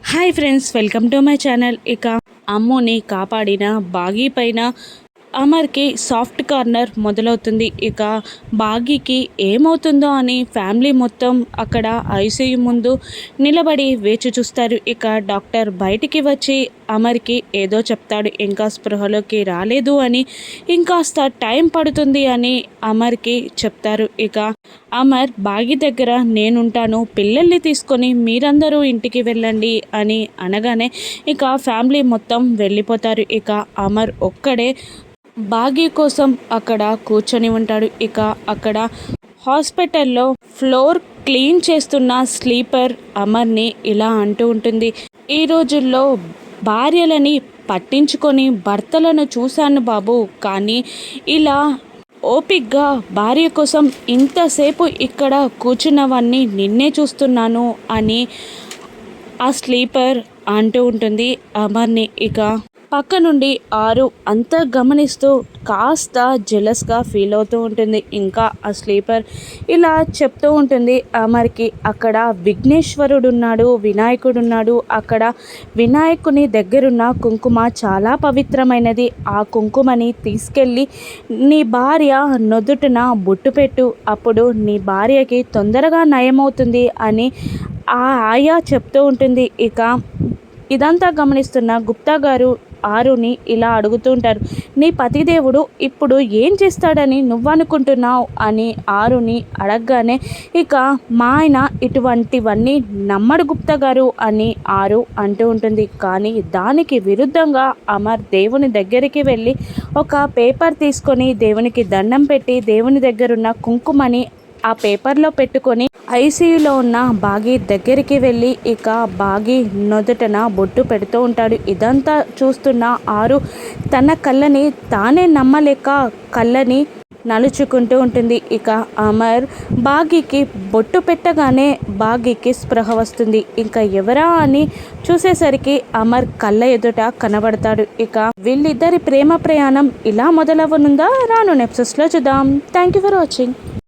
Hi friends, welcome to my channel. ఇక అమ్ముని కాపాడిన బాగీ పైన అమర్కి సాఫ్ట్ కార్నర్ మొదలవుతుంది. ఇక బాగీకి ఏమవుతుందో అని ఫ్యామిలీ మొత్తం అక్కడ ఐసీయూ ముందు నిలబడి వేచి చూస్తారు. ఇక డాక్టర్ బయటికి వచ్చి అమర్కి ఏదో చెప్తాడు. ఇంకా స్పృహలోకి రాలేదు అని, ఇంకాస్త టైం పడుతుంది అని అమర్కి చెప్తారు. ఇక అమర్ బాగి దగ్గర నేనుంటాను, పిల్లల్ని తీసుకొని మీరందరూ ఇంటికి వెళ్ళండి అని అనగానే ఇక ఫ్యామిలీ మొత్తం వెళ్ళిపోతారు. ఇక అమర్ ఒక్కడే బాగీ కోసం అక్కడ కూర్చొని ఉంటాడు. ఇక అక్కడ హాస్పిటల్లో ఫ్లోర్ క్లీన్ చేస్తున్న స్లీపర్ అమర్ని ఇలా అంటూ ఉంటుంది. ఈ రోజుల్లో భార్యలని పట్టించుకొని భర్తలను చూశాను బాబు, కానీ ఇలా ఓపిక్గా భార్య కోసం ఇంతసేపు ఇక్కడ కూర్చున్నవన్నీ నిన్నే చూస్తున్నాను అని ఆ స్లీపర్ అంటూ ఉంటుంది అమర్ని. ఇక పక్క నుండి ఆరు అంతా గమనిస్తూ కాస్త జెలస్గా ఫీల్ అవుతూ ఉంటుంది. ఇంకా ఆ స్లీపర్ ఇలా చెప్తూ ఉంటుంది అమర్కి, అక్కడ విఘ్నేశ్వరుడు ఉన్నాడు, వినాయకుడు ఉన్నాడు. అక్కడ వినాయకుని దగ్గరున్న కుంకుమ చాలా పవిత్రమైనది. ఆ కుంకుమని తీసుకెళ్ళి నీ భార్య నుదుటిన బొట్టు పెట్టు, అప్పుడు నీ భార్యకి తొందరగా నయమవుతుంది అని ఆ ఆయా చెప్తూ ఉంటుంది. ఇక ఇదంతా గమనిస్తున్న గుప్తా గారు ఆరుని ఇలా అడుగుతూ ఉంటారు, నీ పతిదేవుడు ఇప్పుడు ఏం చేస్తాడని నువ్వనుకుంటున్నావు అని ఆరుని అడగగానే ఇక మా ఆయన ఇటువంటివన్నీ నమ్మడు గుప్తా గారు అని ఆరు అంటూ ఉంటుంది. కానీ దానికి విరుద్ధంగా అమర్ దేవుని దగ్గరికి వెళ్ళి ఒక పేపర్ తీసుకొని దేవునికి దండం పెట్టి దేవుని దగ్గరున్న కుంకుమని ఆ పేపర్లో పెట్టుకొని ఐసీయూలో ఉన్న బాగీ దగ్గరికి వెళ్ళి ఇక బాగీ నుదుటన బొట్టు పెడుతూ ఉంటాడు. ఇదంతా చూస్తున్న ఆరు తన కళ్ళని తానే నమ్మలేక కళ్ళని నలుచుకుంటూ ఉంటుంది. ఇక అమర్ బాగీకి బొట్టు పెట్టగానే బాగీకి స్పృహ వస్తుంది. ఇంకా ఎవరా అని చూసేసరికి అమర్ కళ్ళ ఎదుట కనబడతాడు. ఇక వీళ్ళిద్దరి ప్రేమ ప్రయాణం ఇలా మొదలవ్వనుందా? రాను ఎపిసోడ్స్లో చూద్దాం. Thank you for watching.